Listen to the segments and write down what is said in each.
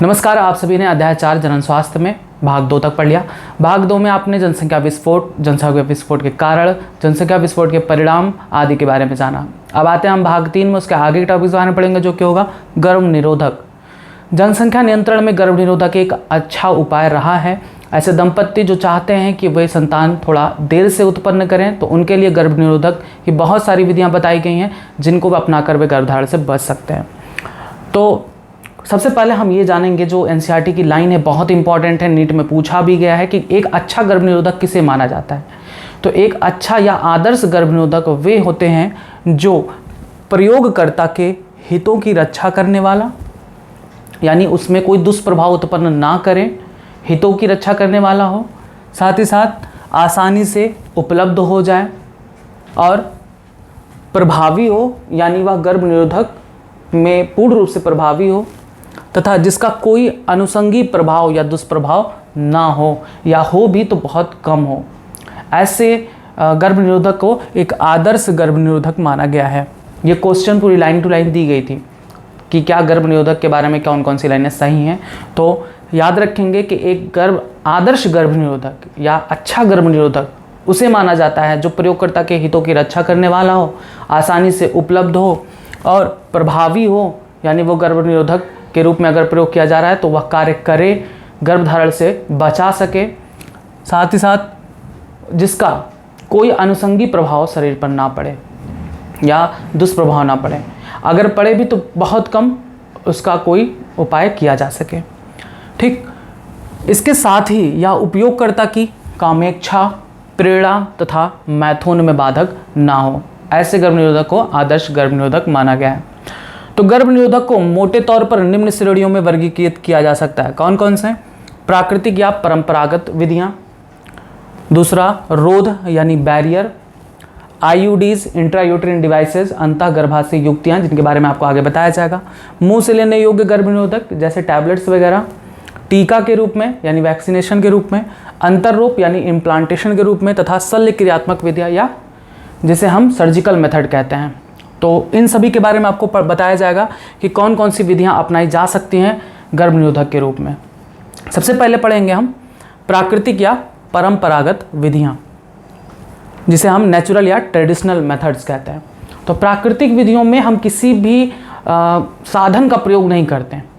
नमस्कार, आप सभी ने अध्याय 4 जनन स्वास्थ्य में भाग 2 तक पढ़ लिया। भाग 2 में आपने जनसंख्या विस्फोट के कारण, जनसंख्या विस्फोट के परिणाम आदि के बारे में जाना। अब आते हैं हम भाग 3 में उसके आगे के टॉपिक्स बारे में पढ़ेंगे, जो कि होगा गर्भ निरोधक। जनसंख्या नियंत्रण में गर्भ निरोधक एक अच्छा उपाय रहा है। ऐसे दंपत्ति जो चाहते हैं कि वे संतान थोड़ा देर से उत्पन्न करें, तो उनके लिए गर्भ निरोधक की बहुत सारी विधियां बताई गई हैं, जिनको वे अपनाकर वे गर्भधारण से बच सकते हैं। तो सबसे पहले हम ये जानेंगे, जो एनसीईआरटी की लाइन है बहुत इंपॉर्टेंट है, नीट में पूछा भी गया है कि एक अच्छा गर्भ निरोधक किसे माना जाता है। तो एक अच्छा या आदर्श गर्भ निरोधक वे होते हैं जो प्रयोगकर्ता के हितों की रक्षा करने वाला, यानी उसमें कोई दुष्प्रभाव उत्पन्न ना करें, हितों की रक्षा करने वाला हो, साथ ही साथ आसानी से उपलब्ध हो जाए और प्रभावी हो, यानी वह गर्भ निरोधक में पूर्ण रूप से प्रभावी हो, तथा जिसका कोई अनुषंगी प्रभाव या दुष्प्रभाव ना हो, या हो भी तो बहुत कम हो। ऐसे गर्भ निरोधक को एक आदर्श गर्भ निरोधक माना गया है। ये क्वेश्चन पूरी लाइन टू लाइन दी गई थी कि क्या गर्भ निरोधक के बारे में कौन कौन सी लाइनें सही हैं। तो याद रखेंगे कि एक आदर्श गर्भ निरोधक या अच्छा गर्भ निरोधक उसे माना जाता है जो प्रयोगकर्ता के हितों की रक्षा करने वाला हो, आसानी से उपलब्ध हो और प्रभावी हो, यानी वो गर्भ निरोधक के रूप में अगर प्रयोग किया जा रहा है तो वह कार्य करे, गर्भधारण से बचा सके, साथ ही साथ जिसका कोई अनुषंगी प्रभाव शरीर पर ना पड़े या दुष्प्रभाव ना पड़े, अगर पड़े भी तो बहुत कम, उसका कोई उपाय किया जा सके। ठीक, इसके साथ ही यह उपयोगकर्ता की कामेच्छा, प्रेरणा तथा मैथुन में बाधक ना हो। ऐसे गर्भ निरोधक को आदर्श गर्भ निरोधक माना गया है। तो गर्भ निरोधक को मोटे तौर पर निम्न श्रेणियों में वर्गीकृत किया जा सकता है। कौन कौन से? प्राकृतिक या परंपरागत विधियां, दूसरा रोध यानी बैरियर, आईयूडीज इंट्रायूटेरिन डिवाइसेस अंतः गर्भाशय युक्तियां, जिनके बारे में आपको आगे बताया जाएगा, मुंह से लेने योग्य गर्भ निरोधक जैसे टैबलेट्स वगैरह, टीका के रूप में यानी वैक्सीनेशन के रूप में, अंतर्रोप यानी इम्प्लांटेशन के रूप में, तथा शल्य क्रियात्मक विधियां या जिसे हम सर्जिकल मेथड कहते हैं। तो इन सभी के बारे में आपको बताया जाएगा कि कौन कौन सी विधियां अपनाई जा सकती हैं गर्भ निरोधक के रूप में। सबसे पहले पढ़ेंगे हम प्राकृतिक या परंपरागत विधियां, जिसे हम नेचुरल या ट्रेडिशनल मेथड्स कहते हैं। तो प्राकृतिक विधियों में हम किसी भी साधन का प्रयोग नहीं करते हैं,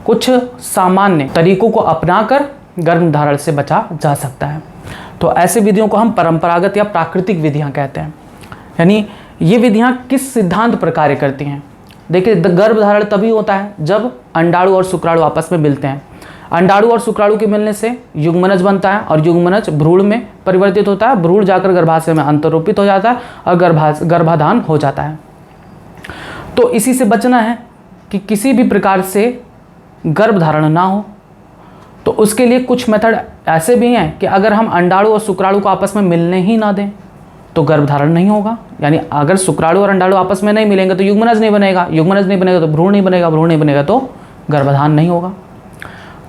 कुछ सामान्य तरीकों को अपनाकर गर्भधारण से बचा जा सकता है। तो ऐसे विधियों को हम परंपरागत या प्राकृतिक विधियां कहते हैं। यानी ये विधियां किस सिद्धांत पर कार्य करती हैं? देखिए, गर्भधारण तभी होता है जब अंडाणु और शुक्राणु आपस में मिलते हैं। अंडाणु और शुक्राणु के मिलने से युग्मनज बनता है और युग्मनज भ्रूण में परिवर्तित होता है, भ्रूण जाकर गर्भाशय में अंतरोपित हो जाता है और गर्भाधान हो जाता है। तो इसी से बचना है कि किसी भी प्रकार से गर्भधारण ना हो, तो उसके लिए कुछ मेथड ऐसे भी हैं कि अगर हम अंडाणु और शुक्राणु को आपस में मिलने ही ना दें तो गर्भधारण नहीं होगा। यानी अगर शुक्राणु और अंडाणु आपस में नहीं मिलेंगे तो युग्मनज नहीं बनेगा, युग्मनज नहीं बनेगा तो भ्रूण नहीं बनेगा, भ्रूण नहीं बनेगा तो गर्भधान नहीं होगा।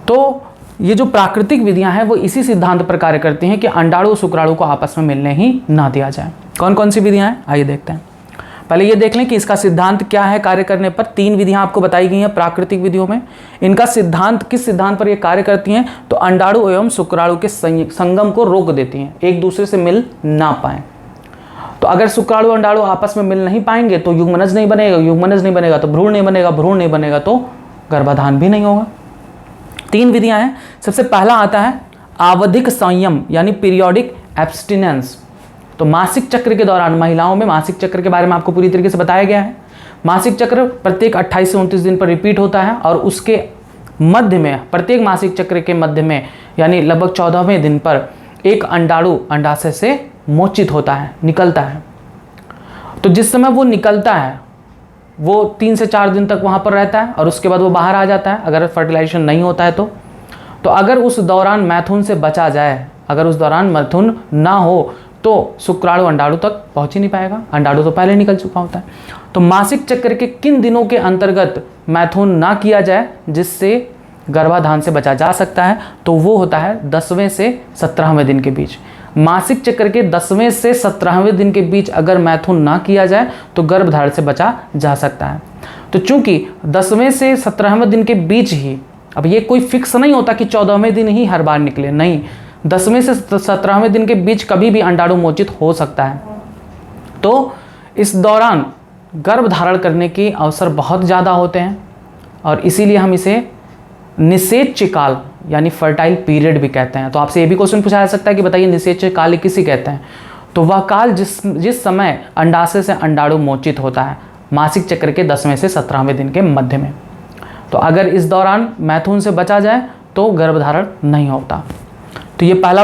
तो ये जो प्राकृतिक विधियां हैं वो इसी सिद्धांत पर कार्य करती हैं कि अंडाणु और शुक्राणु को आपस में मिलने ही ना दिया जाए। कौन कौन सी विधियां हैं, आइए देखते हैं। पहले ये देख लें कि इसका सिद्धांत क्या है कार्य करने पर। 3 विधियां आपको बताई गई हैं प्राकृतिक विधियों में। इनका सिद्धांत, किस सिद्धांत पर ये कार्य करती हैं? तो अंडाणु एवं शुक्राणु के संगम को रोक देती हैं, एक दूसरे से मिल ना पाए। तो अगर शुक्राणु और अंडाणु आपस में मिल नहीं पाएंगे तो युग्मनज नहीं बनेगा, युग्मनज नहीं बनेगा तो भ्रूण नहीं बनेगा, भ्रूण नहीं बनेगा तो गर्भाधान भी नहीं होगा। 3 विधियां हैं। सबसे पहला आता है आवधिक संयम यानी पीरियोडिक एब्स्टिनेंस। तो मासिक चक्र के दौरान, महिलाओं में मासिक चक्र के बारे में आपको पूरी तरीके से बताया गया है। मासिक चक्र प्रत्येक 28 से 29 दिन पर रिपीट होता है और उसके मध्य में, प्रत्येक मासिक चक्र के मध्य में यानी लगभग 14वें दिन पर एक अंडाणु अंडाशय से मोचित होता है, निकलता है। तो जिस समय वो निकलता है वो 3 से 4 दिन तक वहाँ पर रहता है और उसके बाद वो बाहर आ जाता है अगर फर्टिलाइजेशन नहीं होता है तो अगर उस दौरान मैथुन से बचा जाए, अगर उस दौरान मैथुन ना हो तो शुक्राणु अंडाणु तक पहुँच ही नहीं पाएगा, अंडाणु तो पहले निकल चुका होता है। तो मासिक चक्र के किन दिनों के अंतर्गत मैथुन ना किया जाए जिससे गर्भाधान से बचा जा सकता है? तो वो होता है 10वें से 17वें दिन के बीच। मासिक चक्र के 10वें से 17वें दिन के बीच अगर मैथुन ना किया जाए तो गर्भधारण से बचा जा सकता है। तो चूंकि 10वें से 17वें दिन के बीच ही, अब ये कोई फिक्स नहीं होता कि 14वें दिन ही हर बार निकले, नहीं, 10वें से 17वें दिन के बीच कभी भी अंडाणु मोचित हो सकता है। तो इस दौरान गर्भ धारण करने के अवसर बहुत ज़्यादा होते हैं और इसीलिए हम इसे निषेच्य काल यानी फर्टाइल पीरियड भी कहते हैं। तो आपसे ये भी क्वेश्चन पूछा जा सकता है कि बताइए निषेच्य काल किसे कहते हैं? तो वह काल जिस समय अंडाशय से अंडाणु मोचित होता है मासिक चक्र के 10वें से 17वें दिन के मध्य में। तो अगर इस दौरान मैथुन से बचा जाए तो गर्भधारण नहीं होता। तो ये पहला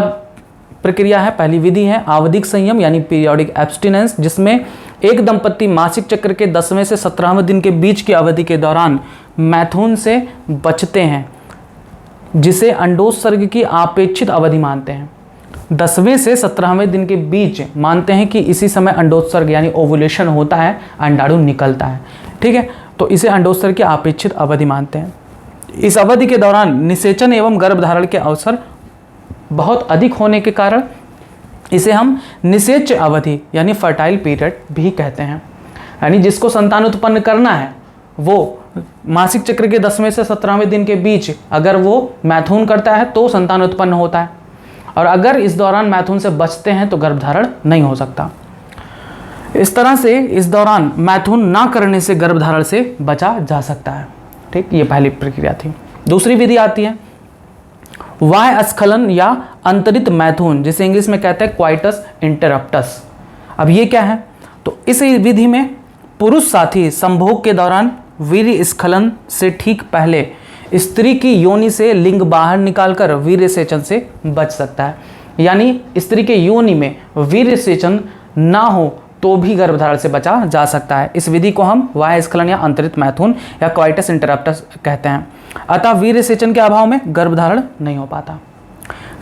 प्रक्रिया है, पहली विधि है आवधिक संयम यानी पीरियोडिक एब्स्टिनेंस, जिसमें एक दंपति मासिक चक्र के 10वें से 17वें दिन के बीच की अवधि के दौरान मैथुन से बचते हैं, जिसे अंडोत्सर्ग की अपेक्षित अवधि मानते हैं। 10वें से 17वें दिन के बीच मानते हैं कि इसी समय अंडोत्सर्ग यानी ओवुलेशन होता है, अंडाणु निकलता है। ठीक है, तो इसे अंडोत्सर्ग की अपेक्षित अवधि मानते हैं। इस अवधि के दौरान निषेचन एवं गर्भधारण के अवसर बहुत अधिक होने के कारण इसे हम निषेच्य अवधि यानी फर्टाइल पीरियड भी कहते हैं। यानी जिसको संतान उत्पन्न करना है वो मासिक चक्र के 10वें से 17वें दिन के बीच अगर वो मैथुन करता है तो संतान उत्पन्न होता है, और अगर इस दौरान मैथुन से बचते हैं तो गर्भधारण नहीं हो सकता। इस तरह से इस दौरान मैथुन ना करने से गर्भधारण से बचा जा सकता है। ठीक, ये पहली प्रक्रिया थी। दूसरी विधि आती है वाह्य स्खलन या अंतरित मैथुन, जिसे इंग्लिश में कहते हैं क्वाइटस इंटरप्टस। अब ये क्या है? तो इस विधि में पुरुष साथी संभोग के दौरान वीर्य स्खलन से ठीक पहले स्त्री की योनि से लिंग बाहर निकालकर वीर्य सेचन से बच सकता है। यानी स्त्री के योनि में वीर्य सेचन ना हो तो भी गर्भधारण से बचा जा सकता है। इस विधि को हम वाह्य स्खलन या अंतरित मैथुन या क्वाइटस इंटरप्टस कहते हैं। अतः वीर्य सेचन के अभाव में गर्भधारण नहीं हो पाता।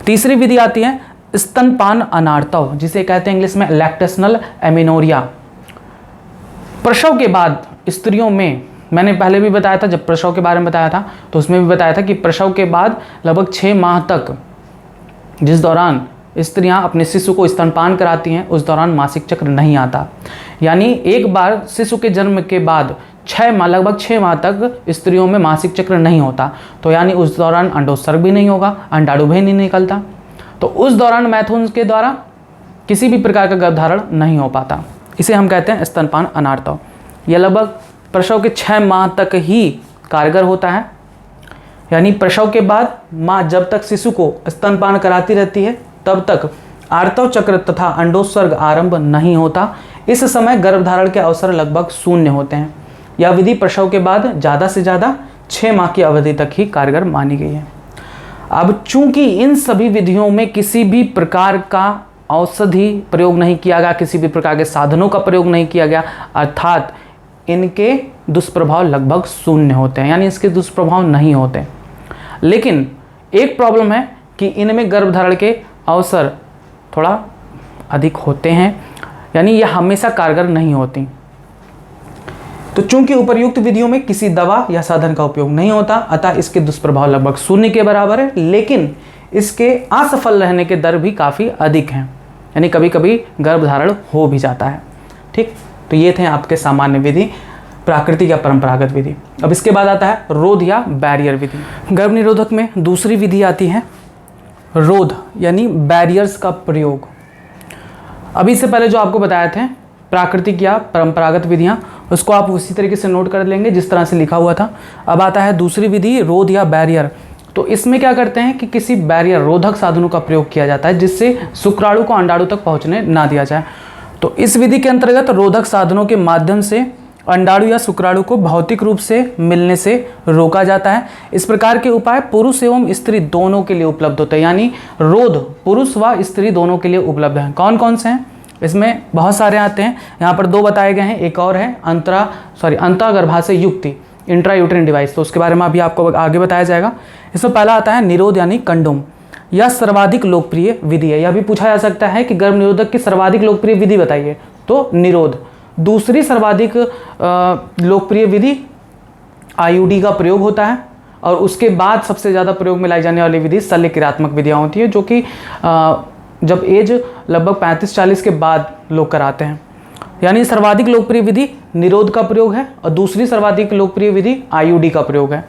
तीसरी विधि आती है स्तनपान अनार्तव, जिसे कहते हैं इंग्लिश में लैक्टेशनल एमिनोरिया। प्रसव के बाद स्त्रियों में, मैंने पहले भी बताया था जब प्रसव के बारे में बताया था तो उसमें भी बताया था कि प्रसव के बाद लगभग 6 माह तक जिस दौरान स्त्रियां अपने शिशु को स्तनपान कराती हैं उस दौरान मासिक चक्र नहीं आता। यानी एक बार शिशु के जन्म के बाद 6 माह, लगभग 6 माह तक स्त्रियों में मासिक चक्र नहीं होता। तो यानी उस दौरान अंडोत्सर्ग भी नहीं होगा, अंडाणु भी नहीं निकलता। तो उस दौरान मैथुन के द्वारा किसी भी प्रकार का गर्भधारण नहीं हो पाता। इसे हम कहते हैं स्तनपान अनार्तव। यह लगभग प्रसव के 6 माह तक ही कारगर होता है। यानी प्रसव के बाद माँ जब तक शिशु को स्तनपान कराती रहती है तब तक आर्तव चक्र तथा अंडोत्सर्ग आरंभ नहीं होता। इस समय गर्भधारण के अवसर लगभग शून्य होते हैं। यह विधि प्रसव के बाद ज़्यादा से ज़्यादा 6 माह की अवधि तक ही कारगर मानी गई है। अब चूंकि इन सभी विधियों में किसी भी प्रकार का औषधि प्रयोग नहीं किया गया, किसी भी प्रकार के साधनों का प्रयोग नहीं किया गया, अर्थात इनके दुष्प्रभाव लगभग शून्य होते हैं, यानी इसके दुष्प्रभाव नहीं होते। लेकिन एक प्रॉब्लम है कि इनमें गर्भधारण के अवसर थोड़ा अधिक होते हैं, यानी यह हमेशा कारगर नहीं होती। तो चूंकि उपर्युक्त विधियों में किसी दवा या साधन का उपयोग नहीं होता, अतः इसके दुष्प्रभाव लगभग शून्य के बराबर है, लेकिन इसके असफल रहने के दर भी काफ़ी अधिक हैं, यानी कभी कभी गर्भधारण हो भी जाता है। ठीक, तो ये थे आपके सामान्य विधि, प्राकृतिक या परंपरागत विधि। अब इसके बाद आता है रोध या बैरियर विधि। गर्भ निरोधक में दूसरी विधि आती है रोध यानी बैरियर्स का प्रयोग। अभी इससे पहले जो आपको बताए थे प्राकृतिक या परंपरागत विधियाँ, उसको आप उसी तरीके से नोट कर लेंगे जिस तरह से लिखा हुआ था। अब आता है दूसरी विधि रोध या बैरियर। तो इसमें क्या करते हैं कि किसी बैरियर रोधक साधनों का प्रयोग किया जाता है जिससे शुक्राणु को अंडाणु तक पहुँचने ना दिया जाए। तो इस विधि के अंतर्गत रोधक साधनों के माध्यम से अंडाणु या शुक्राणु को भौतिक रूप से मिलने से रोका जाता है। इस प्रकार के उपाय पुरुष एवं स्त्री दोनों के लिए उपलब्ध होते हैं, यानी रोध पुरुष व स्त्री दोनों के लिए उपलब्ध हैं। कौन कौन से हैं? इसमें बहुत सारे आते हैं, यहाँ पर 2 बताए गए हैं, एक और है अंतःगर्भाशय युक्ति इंट्रायूटेरिन डिवाइस, तो उसके बारे में अभी आपको आगे बताया जाएगा। इसमें पहला आता है निरोध यानी कंडोम। यह सर्वाधिक लोकप्रिय विधि है। यह भी पूछा जा सकता है कि गर्भ निरोधक की सर्वाधिक लोकप्रिय विधि बताइए, तो निरोध। दूसरी सर्वाधिक लोकप्रिय विधि आईयूडी का प्रयोग होता है, और उसके बाद सबसे ज़्यादा प्रयोग में लाई जाने वाली विधि शल्य क्रियात्मक विधियाँ होती है, जो कि जब एज लगभग 35-40 के बाद लोग कराते हैं। यानी सर्वाधिक लोकप्रिय विधि निरोध का प्रयोग है और दूसरी सर्वाधिक लोकप्रिय विधि आईयूडी का प्रयोग है।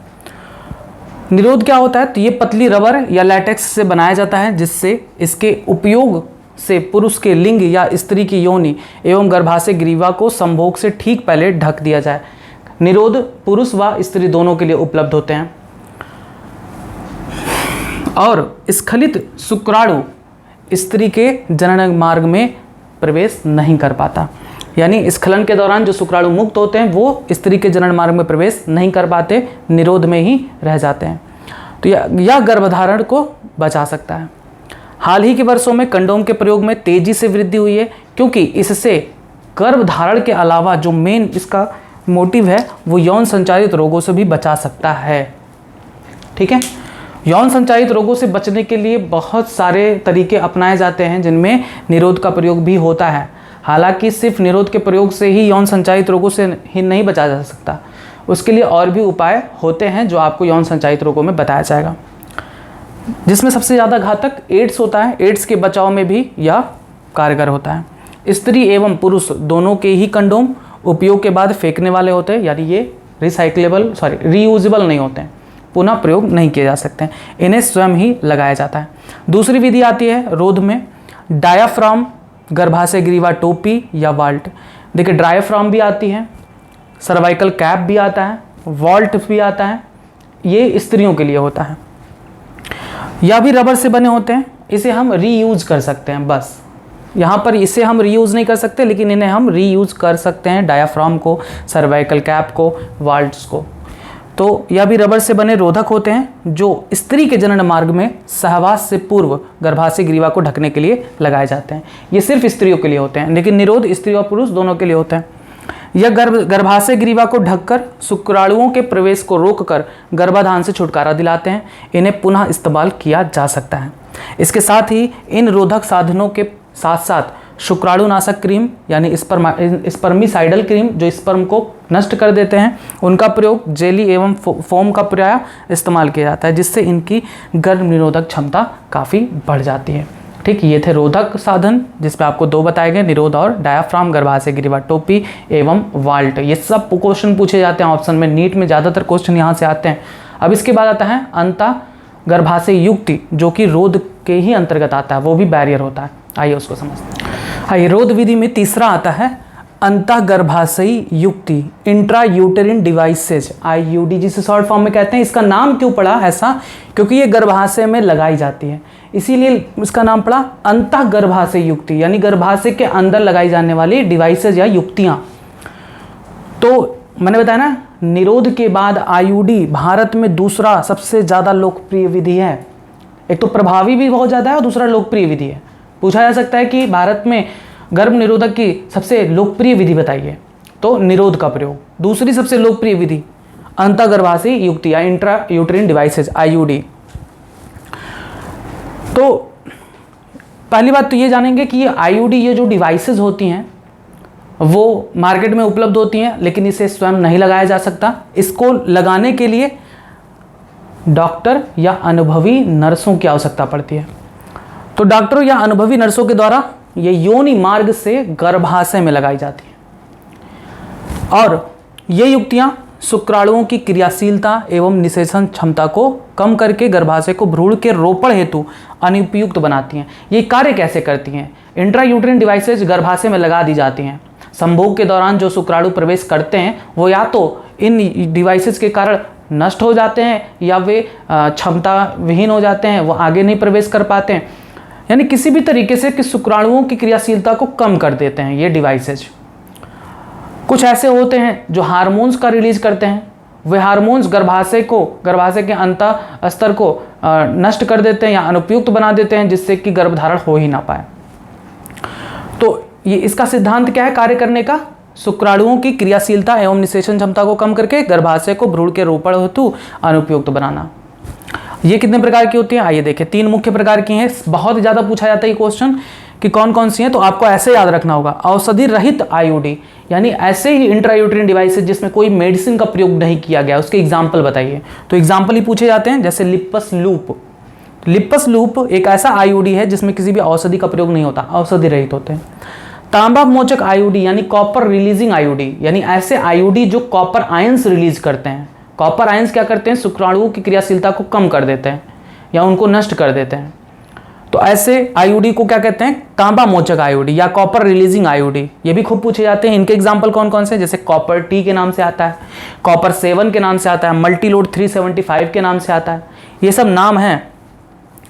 निरोध क्या होता है? तो ये पतली रबर या लैटेक्स से बनाया जाता है, जिससे इसके उपयोग से पुरुष के लिंग या स्त्री की योनि एवं गर्भाशय ग्रीवा को संभोग से ठीक पहले ढक दिया जाए। निरोध पुरुष व स्त्री दोनों के लिए उपलब्ध होते हैं और स्खलित शुक्राणु स्त्री के जनन मार्ग में प्रवेश नहीं कर पाता। यानी स्खलन के दौरान जो शुक्राणु मुक्त होते हैं वो स्त्री के जनन मार्ग में प्रवेश नहीं कर पाते, निरोध में ही रह जाते हैं। तो यह गर्भधारण को बचा सकता है। हाल ही के वर्षों में कंडोम के प्रयोग में तेजी से वृद्धि हुई है, क्योंकि इससे गर्भधारण के अलावा जो मेन इसका मोटिव है वो यौन संचारित रोगों से भी बचा सकता है। ठीक है, यौन संचारित रोगों से बचने के लिए बहुत सारे तरीके अपनाए जाते हैं, जिनमें निरोध का प्रयोग भी होता है। हालांकि सिर्फ निरोध के प्रयोग से ही यौन संचारित रोगों से ही नहीं बचा जा सकता, उसके लिए और भी उपाय होते हैं जो आपको यौन संचारित रोगों में बताया जाएगा, जिसमें सबसे ज़्यादा घातक एड्स होता है। एड्स के बचाव में भी यह कारगर होता है। स्त्री एवं पुरुष दोनों के ही कंडोम उपयोग के बाद फेंकने वाले होते हैं, यानी ये रीयूजेबल नहीं होते हैं, पुनः प्रयोग नहीं किए जा सकते हैं, इन्हें स्वयं ही लगाया जाता है। दूसरी विधि आती है रोध में, डायाफ्राम, गर्भाशय ग्रीवा टोपी या वाल्ट। देखिए डायाफ्राम भी आती है, सर्वाइकल कैप भी आता है, वॉल्ट भी आता है, ये स्त्रियों के लिए होता है। यह भी रबर से बने होते हैं, इसे हम रीयूज कर सकते हैं। बस यहाँ पर इसे हम रीयूज नहीं कर सकते, लेकिन इन्हें हम रीयूज कर सकते हैं, डायाफ्राम को, सर्वाइकल कैप को, वाल्ट्स को। तो यह भी रबर से बने रोधक होते हैं जो स्त्री के जनन मार्ग में सहवास से पूर्व गर्भाशय ग्रीवा को ढकने के लिए लगाए जाते हैं। ये सिर्फ स्त्रियों के लिए होते हैं, लेकिन निरोध स्त्री और पुरुष दोनों के लिए होता है। यह गर्भाशय ग्रीवा को ढककर शुक्राणुओं के प्रवेश को रोककर गर्भाधान से छुटकारा दिलाते हैं। इन्हें पुनः इस्तेमाल किया जा सकता है। इसके साथ ही इन रोधक साधनों के साथ साथ शुक्राणुनाशक क्रीम यानी स्पर्मिसाइडल क्रीम जो स्पर्म को नष्ट कर देते हैं, उनका प्रयोग, जेली एवं फोम का प्राय इस्तेमाल किया जाता है, जिससे इनकी गर्भ निरोधक क्षमता काफ़ी बढ़ जाती है। ठीक, ये थे रोधक साधन, जिसमें आपको दो बताए गए, निरोध और डायाफ्राम, गर्भाशय ग्रीवा टोपी एवं वाल्ट। ये सब क्वेश्चन पूछे जाते हैं ऑप्शन में, नीट में ज़्यादातर क्वेश्चन यहाँ से आते हैं। अब इसके बाद आता है अंतः गर्भाशय युक्ति, जो कि रोध के ही अंतर्गत आता है, वो भी बैरियर होता है। आइए उसको समझते हैं। आइए, रोध विधि में तीसरा आता है अंतः गर्भाशयी युक्ति, इंट्रा यूटेरिन डिवाइसेज, आईयूडी जिसे शॉर्ट फॉर्म में कहते हैं। इसका नाम क्यों पड़ा ऐसा? क्योंकि ये गर्भाशय में लगाई जाती है, इसीलिए इसका नाम पड़ा अंतः गर्भाशय युक्ति, यानी गर्भाशय के अंदर लगाई जाने वाली डिवाइसेज या युक्तियाँ। तो मैंने बताया ना, निरोध के बाद आईयूडी भारत में दूसरा सबसे ज़्यादा लोकप्रिय विधि है। एक तो प्रभावी भी बहुत ज़्यादा है और दूसरा लोकप्रिय विधि है। पूछा जा सकता है कि भारत में गर्भ निरोधक की सबसे लोकप्रिय विधि बताइए, तो निरोध का प्रयोग। दूसरी सबसे लोकप्रिय विधि अंतः गर्भाशय युक्ति या इंट्रा यूटेरिन डिवाइसेज, आईयूडी। तो पहली बात तो ये जानेंगे कि ये आईयूडी, ये जो डिवाइसेज होती हैं वो मार्केट में उपलब्ध होती हैं, लेकिन इसे स्वयं नहीं लगाया जा सकता। इसको लगाने के लिए डॉक्टर या अनुभवी नर्सों की आवश्यकता पड़ती है। तो डॉक्टरों या अनुभवी नर्सों के द्वारा ये योनि मार्ग से गर्भाशय में लगाई जाती है और ये युक्तियां शुक्राणुओं की क्रियाशीलता एवं निषेचन क्षमता को कम करके गर्भाशय को भ्रूण के रोपण हेतु अनुपयुक्त बनाती हैं। ये कार्य कैसे करती हैं? इंट्रायूटेरिन डिवाइसेज गर्भाशय में लगा दी जाती हैं। संभोग के दौरान जो शुक्राणु प्रवेश करते हैं वो या तो इन डिवाइसेज के कारण नष्ट हो जाते हैं या वे क्षमता विहीन हो जाते हैं, वो आगे नहीं प्रवेश कर पाते हैं, यानी किसी भी तरीके से कि शुक्राणुओं की क्रियाशीलता को कम कर देते हैं ये डिवाइसेज। कुछ ऐसे होते हैं जो हार्मोन्स का रिलीज करते हैं, वे हार्मोन्स गर्भाशय के अंतः स्तर को नष्ट कर देते हैं या अनुपयुक्त बना देते हैं, जिससे कि गर्भधारण हो ही ना पाए। तो ये इसका सिद्धांत क्या है कार्य करने का? शुक्राणुओं की क्रियाशीलता एवं निषेचन क्षमता को कम करके गर्भाशय को भ्रूण के रोपण हेतु अनुपयुक्त बनाना। ये कितने प्रकार की होती है? आइए देखें। 3 मुख्य प्रकार की हैं। बहुत ज़्यादा पूछा जाता है ये क्वेश्चन कि कौन कौन सी हैं, तो आपको ऐसे याद रखना होगा। औषधि रहित आईयूडी, यानी ऐसे ही इंट्रायूटेरिन डिवाइसेज जिसमें कोई मेडिसिन का प्रयोग नहीं किया गया, उसके एग्जाम्पल बताइए। तो एग्जाम्पल ही पूछे जाते हैं, जैसे लिपस लूप, लिपस लूप एक ऐसा आईयूडी है जिसमें किसी भी औषधि का प्रयोग नहीं होता, औषधि रहित होते हैं। तांबा मोचक आईयूडी यानी कॉपर रिलीजिंग आईयूडी, यानी ऐसे आईयूडी जो कॉपर आयंस रिलीज करते हैं। कॉपर आयंस क्या करते हैं, शुक्राणुओं की क्रियाशीलता को कम कर देते हैं या उनको नष्ट कर देते हैं। तो ऐसे आईयूडी को क्या कहते हैं, तांबा मोचक आईयूडी या कॉपर रिलीजिंग आईयूडी। ये भी खूब पूछे जाते हैं। इनके एग्जाम्पल कौन कौन से, जैसे कॉपर टी के नाम से आता है, कॉपर 7 के नाम से आता है, मल्टीलोड 375 के नाम से आता है। ये सब नाम हैं,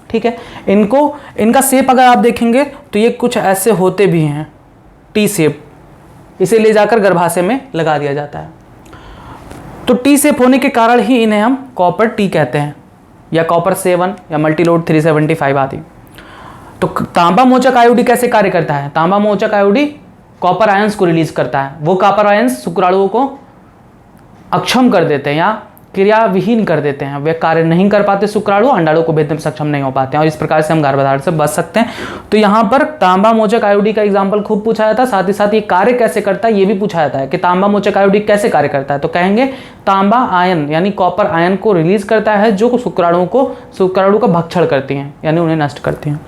ठीक है। इनका शेप अगर आप देखेंगे तो ये कुछ ऐसे होते भी हैं, टी शेप। इसे ले जाकर गर्भाशय में लगा दिया जाता है। तो टी शेप होने के कारण ही इन्हें हम कॉपर टी कहते हैं, या कॉपर 7 या मल्टीलोड 375 आदि। तो तांबा मोचक आयोडी कैसे कार्य करता है, तांबा मोचक आयोडी कॉपर आयंस को रिलीज करता है। वो कॉपर आयंस शुक्राणुओं को अक्षम कर देते हैं या क्रियाविहीन कर देते हैं, वे कार्य नहीं कर पाते, शुक्राणु अंडाणु को भेदने में सक्षम नहीं हो पाते हैं, और इस प्रकार से हम गर्भधारण से बच सकते हैं। तो यहाँ पर तांबा मोचक आयोडी का एग्जाम्पल खूब पूछा जाता है। साथ ही साथ ये कार्य कैसे करता है ये भी पूछा जाता है कि तांबा मोचक आयोडी कैसे कार्य करता है। तो कहेंगे तांबा आयन यानी कॉपर आयन को रिलीज करता है जो शुक्राणु का भक्षण करती हैं, यानी उन्हें नष्ट करती हैं।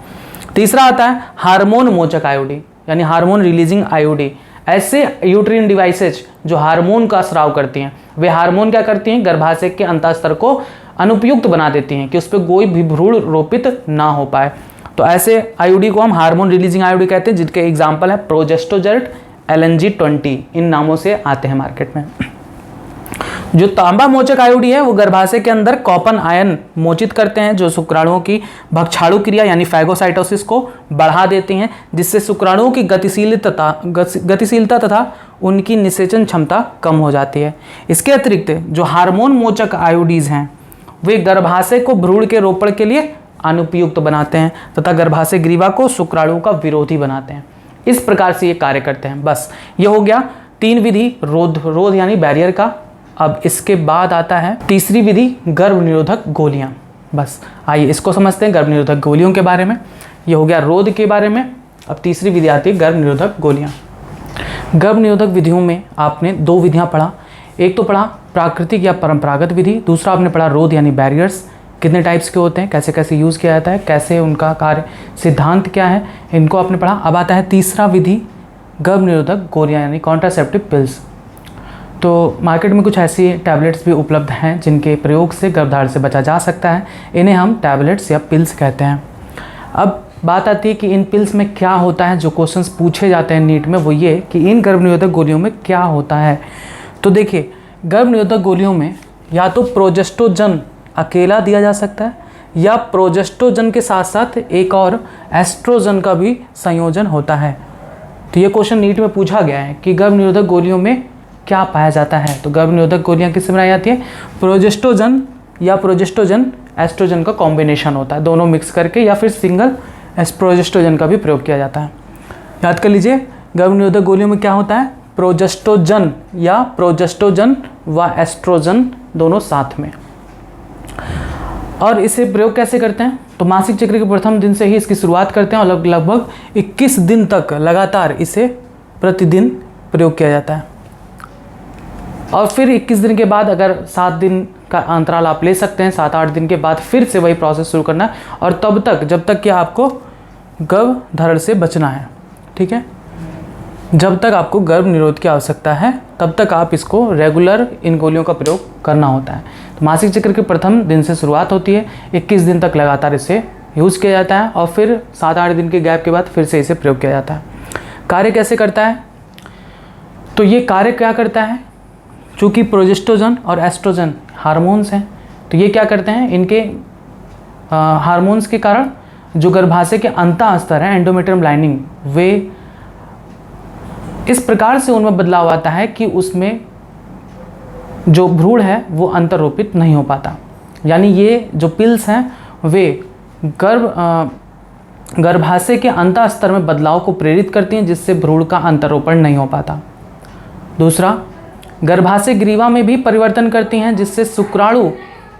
तीसरा आता है हार्मोन मोचक आयोडी यानी हार्मोन रिलीजिंग आयोडी। ऐसे यूट्रिन डिवाइसेज जो हार्मोन का स्राव करती हैं, वे हार्मोन क्या करती हैं, गर्भाशय के अंतःस्तर को अनुपयुक्त बना देती हैं कि उस पर कोई भी भ्रूण रोपित ना हो पाए। तो ऐसे आयोडी को हम हार्मोन रिलीजिंग आयोडी कहते हैं, जिनके एग्जाम्पल है प्रोजेस्टोजेट, LNG-20, इन नामों से आते हैं मार्केट में। जो तांबा मोचक आयोडी है वो गर्भाशय के अंदर कॉपर आयन मोचित करते हैं जो शुक्राणुओं की भक्षाणु क्रिया यानी फैगोसाइटोसिस को बढ़ा देती हैं, जिससे शुक्राणुओं की गतिशीलता तथा उनकी निषेचन क्षमता कम हो जाती है। इसके अतिरिक्त जो हार्मोन मोचक आयोडीज हैं वे गर्भाशय को भ्रूण के रोपण के लिए अनुपयुक्त बनाते हैं तथा गर्भाशय ग्रीवा को शुक्राणुओं का विरोधी बनाते हैं। इस प्रकार से ये कार्य करते हैं। बस ये हो गया 3 विधि रोध यानी बैरियर का। अब इसके बाद आता है तीसरी विधि गर्भ निरोधक गोलियां। बस आइए इसको समझते हैं, गर्भ निरोधक गोलियों के बारे में। ये हो गया रोध के बारे में। अब तीसरी विधि आती है गर्भ निरोधक गोलियां। गर्भ निरोधक विधियों में आपने 2 विधियां पढ़ा। एक तो पढ़ा प्राकृतिक या परंपरागत विधि, दूसरा आपने पढ़ा रोध यानी बैरियर्स, कितने टाइप्स के होते हैं, कैसे कैसे यूज़ किया जाता है, कैसे उनका कार्य सिद्धांत क्या है, इनको आपने पढ़ा। अब आता है तीसरा विधि गर्भ निरोधक गोलियां यानी कॉन्ट्रासेप्टिव पिल्स। तो मार्केट में कुछ ऐसी टैबलेट्स भी उपलब्ध हैं जिनके प्रयोग से गर्भधारण से बचा जा सकता है। इन्हें हम टैबलेट्स या पिल्स कहते हैं। अब बात आती है कि इन पिल्स में क्या होता है। जो क्वेश्चंस पूछे जाते हैं नीट में वो ये कि इन गर्भ निरोधक गोलियों में क्या होता है। तो देखिए गर्भ निरोधक गोलियों में या तो प्रोजेस्टोजन अकेला दिया जा सकता है या प्रोजेस्टोजन के साथ साथ एक और एस्ट्रोजन का भी संयोजन होता है। तो ये क्वेश्चन नीट में पूछा गया है कि गर्भ निरोधक गोलियों में क्या पाया जाता है। तो गर्भ निरोधक गोलियां किससे बनाई जाती है, प्रोजेस्टोजन या प्रोजेस्टोजन एस्ट्रोजन का कॉम्बिनेशन होता है, दोनों मिक्स करके, या फिर सिंगल प्रोजेस्टोजन का भी प्रयोग किया जाता है। याद कर लीजिए गर्भ निरोधक गोलियों में क्या होता है, प्रोजेस्टोजन या प्रोजेस्टोजन व एस्ट्रोजन दोनों साथ में। और इसे प्रयोग कैसे करते हैं, तो मासिक चक्र के प्रथम दिन से ही इसकी शुरुआत करते हैं और लगभग 21 दिन तक लगातार इसे प्रतिदिन प्रयोग किया जाता है। और फिर 21 दिन के बाद अगर 7 दिन का अंतराल आप ले सकते हैं, 7-8 दिन के बाद फिर से वही प्रोसेस शुरू करना है, और तब तक जब तक कि आपको गर्भधारण से बचना है। ठीक है, जब तक आपको गर्भ निरोध की आवश्यकता है तब तक आप इसको रेगुलर इन गोलियों का प्रयोग करना होता है। तो मासिक चक्र के प्रथम दिन से शुरुआत होती है, 21 दिन तक लगातार इसे यूज़ किया जाता है और फिर 7-8 दिन के गैप के बाद फिर से इसे प्रयोग किया जाता है। कार्य कैसे करता है, तो ये कार्य क्या करता है, चूँकि प्रोजेस्टोजन और एस्ट्रोजन हार्मोन्स हैं, तो ये क्या करते हैं, इनके हार्मोन्स के कारण जो गर्भाशय के अंतः स्तर है एंडोमेट्रियम लाइनिंग, वे इस प्रकार से उनमें बदलाव आता है कि उसमें जो भ्रूण है वो अंतरोपित नहीं हो पाता। यानी ये जो पिल्स हैं वे गर्भाशय के अंतः स्तर में बदलाव को प्रेरित करती हैं, जिससे भ्रूण का अंतरोपण नहीं हो पाता। दूसरा, गर्भाशय ग्रीवा में भी परिवर्तन करती हैं, जिससे शुक्राणु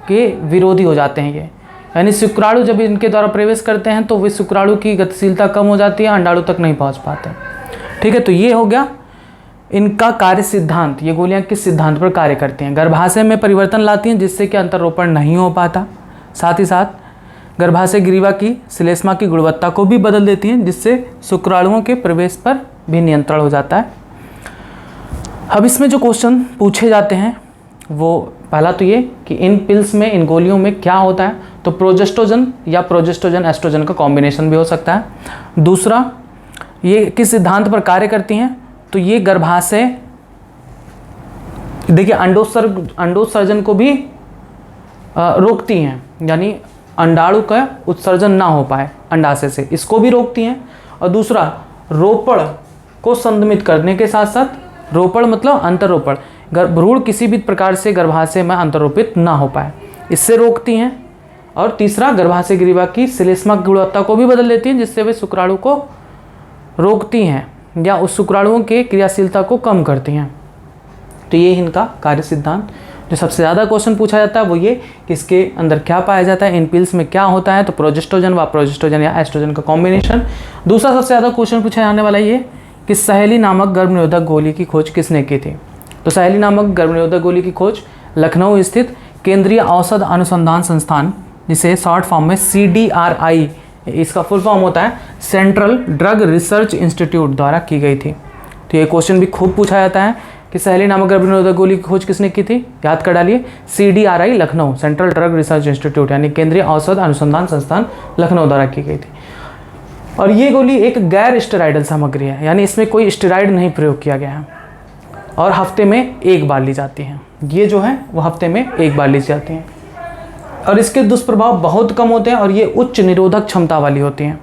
के विरोधी हो जाते हैं ये। यानी शुक्राणु जब इनके द्वारा प्रवेश करते हैं तो वे शुक्राणु की गतिशीलता कम हो जाती है, अंडाणु तक नहीं पहुंच पाते। ठीक है, तो ये हो गया इनका कार्य सिद्धांत। ये गोलियां किस सिद्धांत पर कार्य करती हैं, गर्भाशय में परिवर्तन लाती हैं जिससे कि अंतरोपण नहीं हो पाता। साथ ही साथ गर्भाशय ग्रीवा की श्लेष्मा की गुणवत्ता को भी बदल देती हैं, जिससे शुक्राणुओं के प्रवेश पर भी नियंत्रण हो जाता है। अब इसमें जो क्वेश्चन पूछे जाते हैं वो पहला तो ये कि इन पिल्स में, इन गोलियों में क्या होता है, तो प्रोजेस्टोजन या प्रोजेस्टोजन एस्ट्रोजन का कॉम्बिनेशन भी हो सकता है। दूसरा, ये किस सिद्धांत पर कार्य करती हैं, तो ये गर्भाशय, देखिए अंडोत्सर्जन को भी रोकती हैं, यानी अंडाणु का उत्सर्जन ना हो पाए अंडाशय से, इसको भी रोकती हैं। और दूसरा, रोपण को संदमित करने के साथ साथ, रोपण मतलब अंतरोपण, भ्रूण किसी भी प्रकार से गर्भाशय में अंतरोपित ना हो पाए, इससे रोकती हैं। और तीसरा, गर्भाशय ग्रीवा की श्लेष्मा की गुणवत्ता को भी बदल देती हैं, जिससे वे शुक्राणु को रोकती हैं या उस शुक्राणुओं के क्रियाशीलता को कम करती हैं। तो ये इनका कार्य सिद्धांत। जो सबसे ज़्यादा क्वेश्चन पूछा जाता है वो ये कि इसके अंदर क्या पाया जाता है, इन पिल्स में क्या होता है, तो प्रोजेस्टोजन व प्रोजेस्टोजन या एस्ट्रोजन का कॉम्बिनेशन। दूसरा सबसे ज़्यादा क्वेश्चन पूछा जाने वाला ये कि सहेली नामक गर्भनिरोधक गोली की खोज किसने की थी। तो सहेली नामक गर्भनिरोधक गोली की खोज लखनऊ स्थित केंद्रीय औषध अनुसंधान संस्थान, जिसे शॉर्ट फॉर्म में CDRI, इसका फुल फॉर्म होता है सेंट्रल ड्रग रिसर्च इंस्टीट्यूट, द्वारा की गई थी। तो ये क्वेश्चन भी खूब पूछा जाता है कि सहेली नामक गर्भनिरोधक गोली की खोज किसने की थी, याद कर डालिए, CDRI Lucknow, central drug research institute, यानी केंद्रीय औषध अनुसंधान संस्थान लखनऊ द्वारा की गई थी। और ये गोली एक गैर स्टेरॉइडल सामग्री है, यानी इसमें कोई स्टेरॉइड नहीं प्रयोग किया गया है, और हफ्ते में एक बार ली जाती हैं। ये जो है वो हफ्ते में एक बार ली जाती हैं, और इसके दुष्प्रभाव बहुत कम होते हैं, और ये उच्च निरोधक क्षमता वाली होती हैं,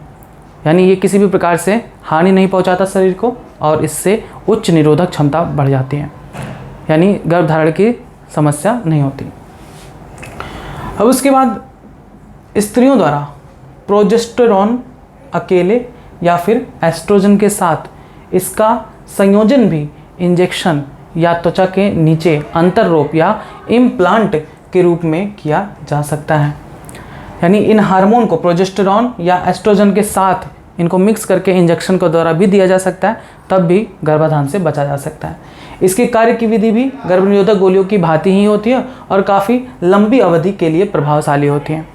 यानी ये किसी भी प्रकार से हानि नहीं पहुंचाता शरीर को, और इससे उच्च निरोधक क्षमता बढ़ जाती है, यानी गर्भधारण की समस्या नहीं होती। अब उसके बाद स्त्रियों द्वारा प्रोजेस्टेरॉन अकेले या फिर एस्ट्रोजन के साथ इसका संयोजन भी इंजेक्शन या त्वचा के नीचे अंतर्रोप या इम्प्लांट के रूप में किया जा सकता है, यानी इन हार्मोन को प्रोजेस्टेरॉन या एस्ट्रोजन के साथ इनको मिक्स करके इंजेक्शन के द्वारा भी दिया जा सकता है, तब भी गर्भाधान से बचा जा सकता है। इसके कार्य की विधि भी गर्भनिरोधक गोलियों की भांति ही होती है और काफ़ी लंबी अवधि के लिए प्रभावशाली होती है।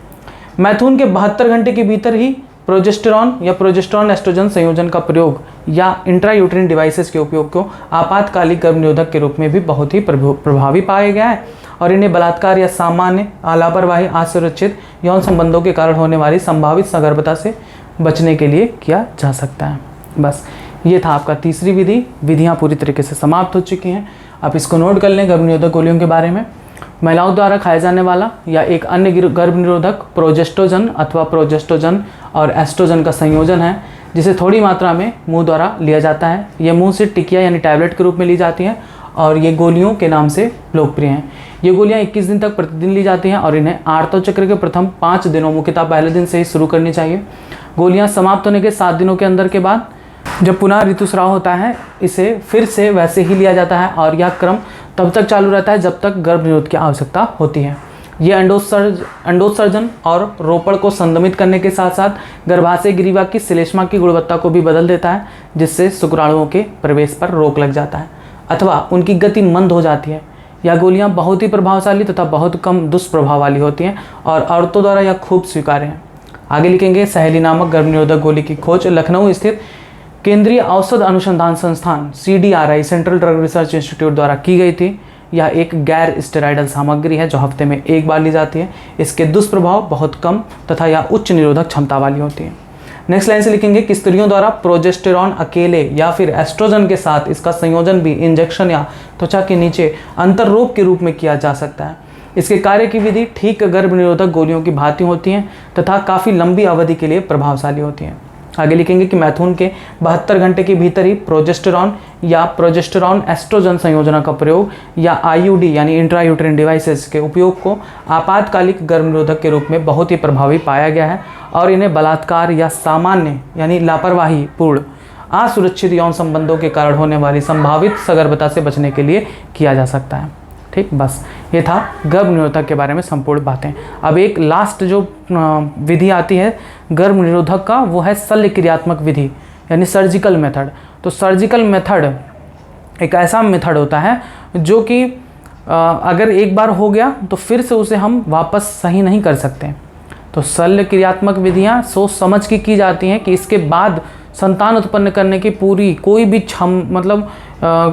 मैथुन के 72 घंटे के भीतर ही प्रोजेस्टेरॉन या प्रोजेस्टेरॉन एस्ट्रोजन संयोजन का प्रयोग या इंट्रायूटेरिन डिवाइसेस के उपयोग को आपातकालिक गर्भनिरोधक के रूप में भी बहुत ही प्रभावी पाया गया है, और इन्हें बलात्कार या सामान्य लापरवाही, असुरक्षित यौन संबंधों के कारण होने वाली संभावित सगर्भता से बचने के लिए किया जा सकता है। बस ये था आपका तीसरी विधि। विधियाँ पूरी तरीके से समाप्त हो चुकी हैं, आप इसको नोट कर लें। गर्भनिरोधक गोलियों के बारे में, महिलाओं द्वारा खाए जाने वाला या एक अन्य गर्भनिरोधक प्रोजेस्टोजन अथवा प्रोजेस्टोजन और एस्ट्रोजन का संयोजन है, जिसे थोड़ी मात्रा में मुंह द्वारा लिया जाता है। ये मुंह से टिकिया यानी टैबलेट के रूप में ली जाती हैं, और ये गोलियों के नाम से लोकप्रिय हैं। ये गोलियां 21 दिन तक प्रतिदिन ली जाती हैं, और इन्हें आर्तव चक्र के प्रथम 5 दिनों, मुख्यतः पहले दिन से ही शुरू करनी चाहिए। गोलियां समाप्त होने के 7 दिनों के अंदर के बाद जब पुनः ऋतुस्राव होता है, इसे फिर से वैसे ही लिया जाता है, और यह क्रम तब तक चालू रहता है जब तक गर्भनिरोध की आवश्यकता होती है। ये अंडोत्सर्जन और रोपण को संदमित करने के साथ साथ गर्भाशय ग्रीवा की श्लेष्मा की गुणवत्ता को भी बदल देता है, जिससे शुक्राणुओं के प्रवेश पर रोक लग जाता है अथवा उनकी गति मंद हो जाती है। यह गोलियां बहुत ही प्रभावशाली तथा बहुत कम दुष्प्रभाव वाली होती हैं, और औरतों द्वारा यह खूब स्वीकार्य है। आगे लिखेंगे, सहेली नामक गर्भनिरोधक गोली की खोज लखनऊ स्थित केंद्रीय औषध अनुसंधान संस्थान CDRI, central drug research institute, द्वारा की गई थी। यह एक गैर स्टेरॉइडल सामग्री है जो हफ्ते में एक बार ली जाती है। इसके दुष्प्रभाव बहुत कम तथा यह उच्च निरोधक क्षमता वाली होती है। नेक्स्ट लाइन से लिखेंगे कि स्त्रियों द्वारा प्रोजेस्टेरॉन अकेले या फिर एस्ट्रोजन के साथ इसका संयोजन भी इंजेक्शन या त्वचा के नीचे अंतर्रोप के रूप में किया जा सकता है। इसके कार्य की विधि ठीक गर्भनिरोधक गोलियों की भांति होती हैं तथा काफ़ी लंबी अवधि के लिए प्रभावशाली होती हैं। आगे लिखेंगे कि मैथुन के 72 घंटे के भीतर ही प्रोजेस्टेरॉन या प्रोजेस्टेरॉन एस्ट्रोजन संयोजन का प्रयोग या IUD यानी इंट्रायूटेरिन डिवाइसेस के उपयोग को आपातकालिक गर्भनिरोधक के रूप में बहुत ही प्रभावी पाया गया है, और इन्हें बलात्कार या सामान्य यानी लापरवाही पूर्ण असुरक्षित यौन संबंधों के कारण होने वाली संभावित सगर्भता से बचने के लिए किया जा सकता है। ठीक, बस ये था गर्भनिरोधक के बारे में संपूर्ण बातें। अब एक लास्ट जो विधि आती है गर्भनिरोधक का, वो है शल्य क्रियात्मक विधि यानी सर्जिकल मेथड। तो सर्जिकल मेथड एक ऐसा मेथड होता है जो कि अगर एक बार हो गया तो फिर से उसे हम वापस सही नहीं कर सकते। तो शल्य क्रियात्मक विधियाँ सोच समझ के की जाती हैं कि इसके बाद संतान उत्पन्न करने की पूरी कोई भी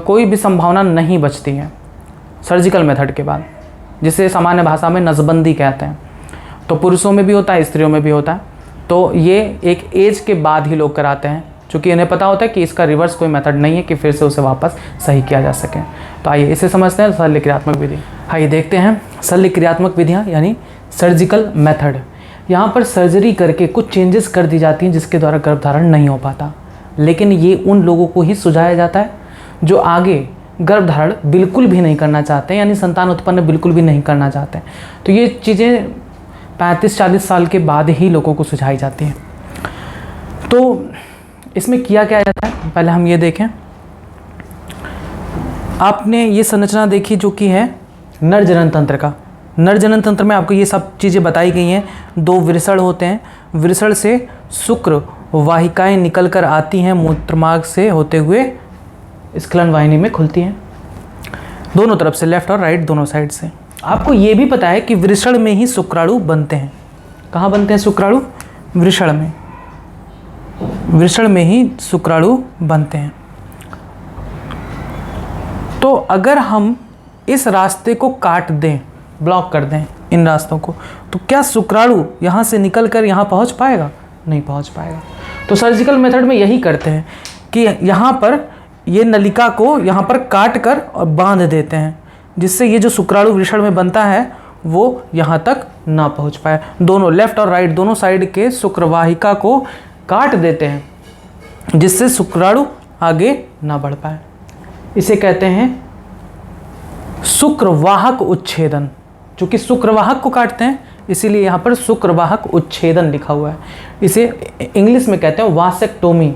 कोई भी संभावना नहीं बचती है सर्जिकल मेथड के बाद, जिसे सामान्य भाषा में नसबंदी कहते हैं। तो पुरुषों में भी होता है, स्त्रियों में भी होता है। तो ये एक एज के बाद ही लोग कराते हैं, क्योंकि इन्हें पता होता है कि इसका रिवर्स कोई मेथड नहीं है कि फिर से उसे वापस सही किया जा सके। तो आइए इसे समझते हैं, शल्य क्रियात्मक विधि। आइए देखते हैं शल्य क्रियात्मक विधियाँ यानी सर्जिकल मेथड। यहाँ पर सर्जरी करके कुछ चेंजेस कर दी जाती हैं जिसके द्वारा गर्भधारण नहीं हो पाता, लेकिन ये उन लोगों को ही सुझाया जाता है जो आगे गर्भधारण बिल्कुल भी नहीं करना चाहते हैं, यानी संतान उत्पन्न बिल्कुल भी नहीं करना चाहते हैं। तो ये चीज़ें 35-40 साल के बाद ही लोगों को सुझाई जाती हैं। तो इसमें किया क्या जाता है, पहले हम ये देखें। आपने ये संरचना देखी जो कि है नर जनन तंत्र का। नर जनन तंत्र में आपको ये सब चीज़ें बताई गई हैं। 2 वृषण होते हैं, वृषण से शुक्र वाहिकाएं निकल कर आती हैं, मूत्रमार्ग से होते हुए स्खलन वाहिनी में खुलती हैं, दोनों तरफ से, लेफ्ट और राइट दोनों साइड से। आपको ये भी पता है कि वृषण में ही शुक्राणु बनते हैं। कहाँ बनते हैं शुक्राणु? वृषण में। वृषण में ही शुक्राणु बनते हैं। तो अगर हम इस रास्ते को काट दें, ब्लॉक कर दें इन रास्तों को, तो क्या शुक्राणु यहाँ से निकल कर यहाँ पहुँच पाएगा? नहीं पहुँच पाएगा। तो सर्जिकल मेथड में यही करते हैं कि यहाँ पर ये नलिका को यहाँ पर काट कर और बांध देते हैं, जिससे ये जो शुक्राणु वृषण में बनता है वो यहाँ तक ना पहुँच पाए। दोनों लेफ्ट और राइट दोनों साइड के शुक्रवाहिका को काट देते हैं, जिससे शुक्राणु आगे ना बढ़ पाए। इसे कहते हैं शुक्रवाहक उच्छेदन। चूँकि शुक्रवाहक को काटते हैं इसीलिए यहाँ पर शुक्रवाहक उच्छेदन लिखा हुआ है। इसे इंग्लिश में कहते हैं वासेक्टोमी।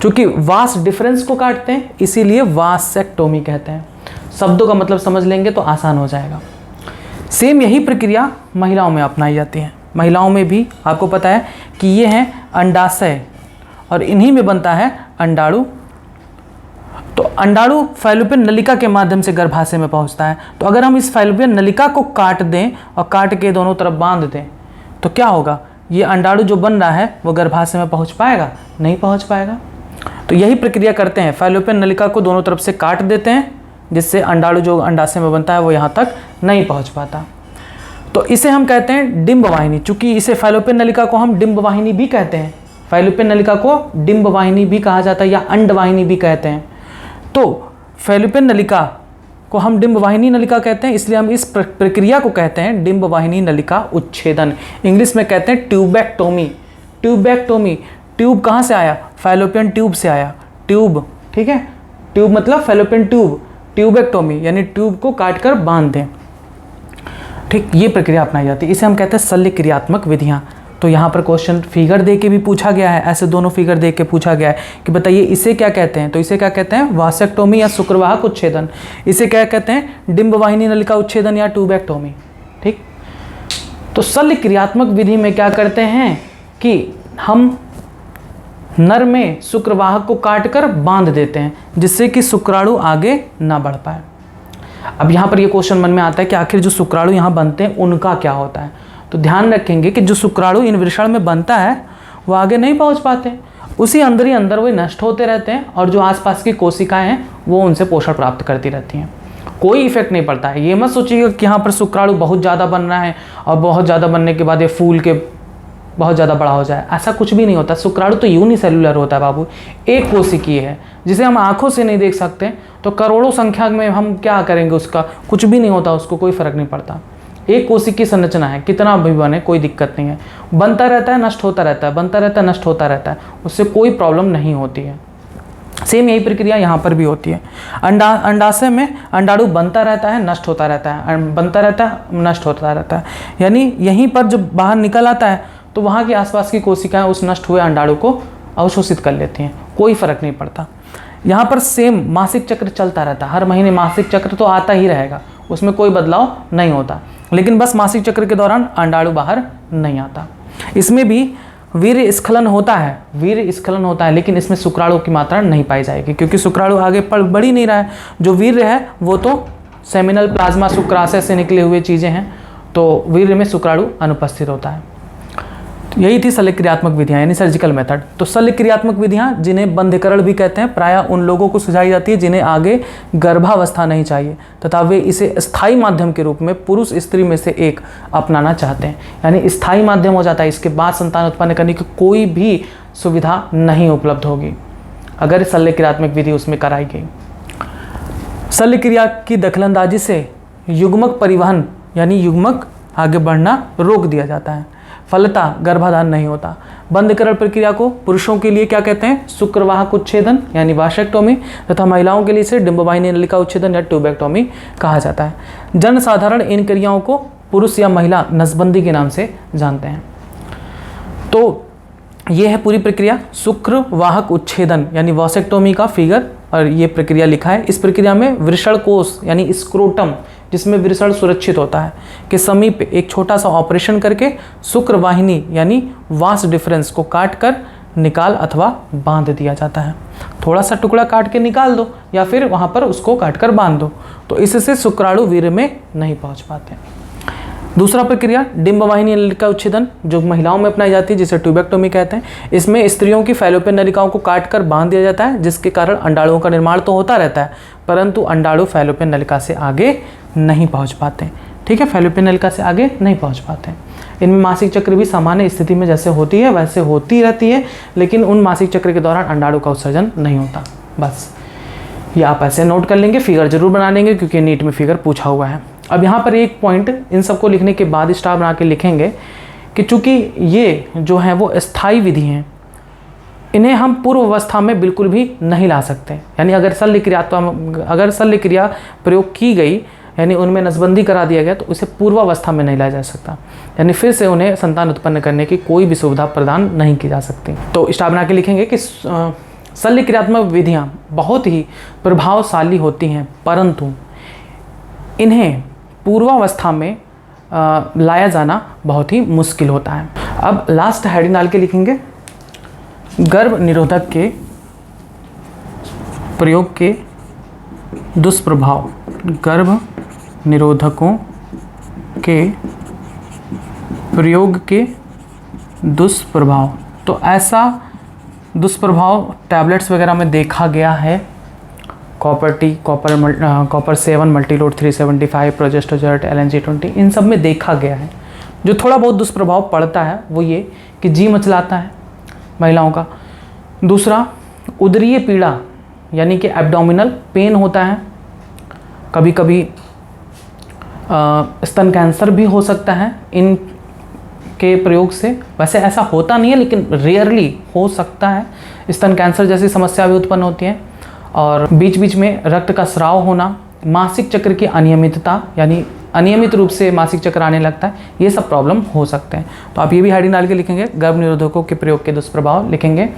चूँकि वास डिफरेंस को काटते हैं इसीलिए वासेक्टोमी कहते हैं। शब्दों का मतलब समझ लेंगे तो आसान हो जाएगा। सेम यही प्रक्रिया महिलाओं में अपनाई जाती है। महिलाओं में भी आपको पता है कि ये हैं अंडाशय और इन्हीं में बनता है अंडाणु। तो अंडाणु फैलोपियन नलिका के माध्यम से गर्भाशय में पहुंचता है। तो अगर हम इस फैलोपियन नलिका को काट दें और काट के दोनों तरफ बांध दें तो क्या होगा? ये अंडाणु जो बन रहा है वो गर्भाशय में पहुंच पाएगा? नहीं पहुंच पाएगा। तो यही प्रक्रिया करते हैं, फैलोपियन नलिका को दोनों तरफ से काट देते हैं, जिससे अंडाणु जो अंडाशय में बनता है वो यहाँ तक नहीं पहुँच पाता। तो इसे हम कहते हैं डिंब वाहिनी। चूँकि इसे फैलोपियन नलिका को हम डिंब वाहिनी भी कहते हैं, फैलोपियन नलिका को डिंब वाहिनी भी कहा जाता है या अंड वाहिनी भी कहते हैं। तो फैलोपियन नलिका को हम डिंब वाहिनी नलिका कहते हैं, इसलिए हम इस प्रक्रिया को कहते हैं डिंब वाहिनी नलिका उच्छेदन। इंग्लिश में कहते हैं ट्यूबेक्टोमी। ट्यूबेक्टोमी, ट्यूब कहाँ से आया? फैलोपियन ट्यूब से आया, ट्यूब, ठीक है। ट्यूब मतलब फैलोपियन ट्यूब। ट्यूबेक्टोमी यानी ट्यूब को काट कर बांध दें, ठीक। ये प्रक्रिया अपनाई जाती है, इसे हम कहते हैं शल्य क्रियात्मक विधियाँ। तो यहाँ पर क्वेश्चन फिगर दे के भी पूछा गया है, ऐसे दोनों फिगर दे के पूछा गया है कि बताइए इसे क्या कहते हैं। तो इसे क्या कहते हैं? वासेक्टोमी या शुक्रवाहक उच्छेदन। इसे क्या कहते हैं? डिंब वाहिनी नलिका उच्छेदन या ट्यूबेक्टोमी, ठीक। तो शल्य क्रियात्मक विधि में क्या करते हैं कि हम नर में शुक्रवाहक को काटकर बांध देते हैं, जिससे कि शुक्राणु आगे ना बढ़ पाए। अब यहाँ पर ये क्वेश्चन मन में आता है कि आखिर जो शुक्राणु यहाँ बनते हैं उनका क्या होता है। तो ध्यान रखेंगे कि जो शुक्राणु इन वृषण में बनता है वो आगे नहीं पहुँच पाते, उसी अंदर ही अंदर वे नष्ट होते रहते हैं और जो आसपास की कोशिकाएं हैं वो उनसे पोषण प्राप्त करती रहती हैं। कोई इफेक्ट नहीं पड़ता है। ये मत सोचिएगा कि यहाँ पर शुक्राणु बहुत ज़्यादा बन रहा है और बहुत ज़्यादा बनने के बाद ये फूल के बहुत ज़्यादा बड़ा हो जाए, ऐसा कुछ भी नहीं होता। शुक्राणु तो यूनिसेलुलर होता है बाबू, एक कोशिकीय है जिसे हम आंखों से नहीं देख सकते। तो करोड़ों संख्या में हम क्या करेंगे, उसका कुछ भी नहीं होता, उसको कोई फर्क नहीं पड़ता। एक कोशिकीय संरचना है, कितना भी बने कोई दिक्कत नहीं है, बनता रहता है नष्ट होता रहता है, बनता रहता है नष्ट होता रहता है, उससे कोई प्रॉब्लम नहीं होती है। सेम यही प्रक्रिया यहाँ पर भी होती है। अंडाशय में अंडाणु बनता रहता है नष्ट होता रहता है, बनता रहता है नष्ट होता रहता है, यानी यहीं पर जब बाहर निकल आता है तो वहाँ के आसपास की कोशिकाएं उस नष्ट हुए अंडाणु को अवशोषित कर लेती हैं, कोई फर्क नहीं पड़ता। यहाँ पर सेम मासिक चक्र चलता रहता है, हर महीने मासिक चक्र तो आता ही रहेगा, उसमें कोई बदलाव नहीं होता, लेकिन बस मासिक चक्र के दौरान अंडाणु बाहर नहीं आता। इसमें भी वीर्य स्खलन होता है, वीर्य स्खलन होता है, लेकिन इसमें शुक्राणु की मात्रा नहीं पाई जाएगी क्योंकि शुक्राणु आगे बढ़ ही नहीं रहा है। जो वीर्य है वो तो सेमिनल प्लाज्मा शुक्राशय से निकले हुए चीज़ें हैं, तो वीर्य में शुक्राणु अनुपस्थित होता है। तो यही थी शल्यक्रियात्मक विधियाँ यानी सर्जिकल मेथड। तो शल्यक्रियात्मक विधियाँ जिन्हें बंध्यकरण भी कहते हैं, प्रायः उन लोगों को सुझाई जाती है जिन्हें आगे गर्भावस्था नहीं चाहिए तथा वे इसे स्थायी माध्यम के रूप में पुरुष स्त्री में से एक अपनाना चाहते हैं। यानी स्थायी माध्यम हो जाता है, इसके बाद संतान उत्पन्न करने की कोई भी सुविधा नहीं उपलब्ध होगी अगर शल्यक्रियात्मक विधि उसमें कराई गई। शल्यक्रिया की दखलंदाजी से युग्मक परिवहन यानी युग्मक आगे बढ़ना रोक दिया जाता है, फलतः गर्भाधान नहीं होता। बंध्यकरण प्रक्रिया को पुरुषों के लिए क्या कहते हैं? शुक्रवाहक उच्छेदन यानी वासेक्टोमी, तथा महिलाओं के लिए इसे डिंबवाहिनी नलिका उच्छेदन या ट्यूबेक्टोमी कहा जाता है। जनसाधारण इन क्रियाओं को पुरुष या महिला नसबंदी के नाम से जानते हैं। तो ये है पूरी प्रक्रिया, शुक्रवाहक उच्छेदन यानी वासेक्टोमी का फिगर, और ये प्रक्रिया लिखा है। इस प्रक्रिया में वृषण कोष यानी स्क्रोटम, जिसमें वृषण सुरक्षित होता है, के समीप एक छोटा सा ऑपरेशन करके शुक्रवाहिनी यानी वास डिफरेंस को काट कर निकाल अथवा बांध दिया जाता है। थोड़ा सा टुकड़ा काट के निकाल दो या फिर वहाँ पर उसको काट कर बांध दो, तो इससे शुक्राणु वीर्य में नहीं पहुँच पाते। दूसरा प्रक्रिया डिंबवाहिनी नलिका उच्छेदन, जो महिलाओं में अपनाई जाती है, जिसे ट्यूबेक्टोमी कहते हैं। इसमें स्त्रियों की फैलोपियन नलिकाओं को काटकर बांध दिया जाता है, जिसके कारण अंडाणुओं का निर्माण तो होता रहता है, परंतु अंडाणु फैलोपियन नलिका से आगे नहीं पहुंच पाते। ठीक है, फैलोपियन नलिका से आगे नहीं पहुंच पाते। इनमें मासिक चक्र भी सामान्य स्थिति में जैसे होती है वैसे होती रहती है, लेकिन उन मासिक चक्र के दौरान अंडाणु का उत्सर्जन नहीं होता। बस ये आप ऐसे नोट कर लेंगे, फिगर जरूर बना लेंगे क्योंकि नीट में फिगर पूछा हुआ है। अब यहाँ पर एक पॉइंट, इन सबको लिखने के बाद स्टार बना के लिखेंगे कि चूंकि ये जो है वो स्थायी विधि हैं, इन्हें हम पूर्व अवस्था में बिल्कुल भी नहीं ला सकते। यानी अगर शल्य क्रिया प्रयोग की गई यानी उनमें नसबंदी करा दिया गया, तो उसे पूर्वावस्था में नहीं लाया जा सकता, यानी फिर से उन्हें संतान उत्पन्न करने की कोई भी सुविधा प्रदान नहीं की जा सकती। तो स्टार बना के लिखेंगे कि शल्य क्रियात्मक विधियाँ बहुत ही प्रभावशाली होती हैं, परंतु इन्हें पूर्वावस्था में लाया जाना बहुत ही मुश्किल होता है। अब लास्ट हेडिंग डाल के लिखेंगे गर्भ निरोधक के प्रयोग के दुष्प्रभाव। गर्भ निरोधकों के प्रयोग के दुष्प्रभाव, तो ऐसा दुष्प्रभाव टैबलेट्स वगैरह में देखा गया है। कॉपर 7 मल्टीलोड 375 प्रोजेस्टोजर्ट LNG-20, इन सब में देखा गया है। जो थोड़ा बहुत दुष्प्रभाव पड़ता है वो ये कि जी मचलाता है महिलाओं का। दूसरा, उदरीय पीड़ा यानी कि एब्डोमिनल पेन होता है। कभी कभी स्तन कैंसर भी हो सकता है इन के प्रयोग से। वैसे ऐसा होता नहीं है, लेकिन रेयरली हो सकता है। स्तन कैंसर जैसी समस्या भी उत्पन्न होती है। और बीच बीच में रक्त का स्राव होना, मासिक चक्र की अनियमितता यानी अनियमित रूप से मासिक चक्र आने लगता है, ये सब प्रॉब्लम हो सकते हैं। तो आप ये भी हेडिंग डाल के लिखेंगे गर्भ निरोधकों के प्रयोग के दुष्प्रभाव। लिखेंगे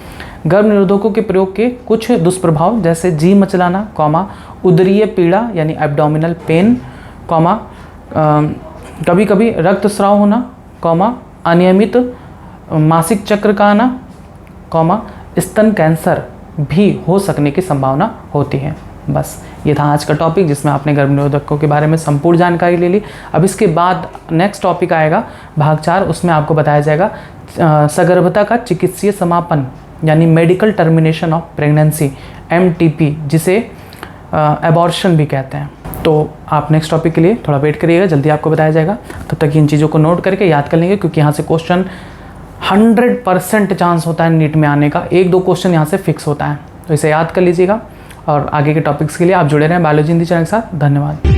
गर्भ निरोधकों के प्रयोग के कुछ दुष्प्रभाव, जैसे जी मचलाना, कॉमा उदरीय पीड़ा यानी एब्डोमिनल पेन, कॉमा कभी कभी रक्तस्राव होना, कॉमा अनियमित मासिक चक्र का आना, कॉमा स्तन कैंसर भी हो सकने की संभावना होती है। बस ये था आज का टॉपिक, जिसमें आपने गर्भ निरोधकों के बारे में संपूर्ण जानकारी ले ली। अब इसके बाद नेक्स्ट टॉपिक आएगा भाग 4, उसमें आपको बताया जाएगा सगर्भता का चिकित्सीय समापन यानी medical termination of pregnancy, MTP, जिसे एबॉर्शन भी कहते हैं। तो आप नेक्स्ट टॉपिक के लिए थोड़ा वेट करिएगा, जल्दी आपको बताया जाएगा। तब तक इन चीज़ों को नोट करके याद कर लेंगे, क्योंकि यहाँ से क्वेश्चन 100% चांस होता है नीट में आने का। 1-2 क्वेश्चन यहाँ से फिक्स होता है, तो इसे याद कर लीजिएगा। और आगे के टॉपिक्स के लिए आप जुड़े रहें बायोलॉजी हिंदी चैनल के साथ। धन्यवाद।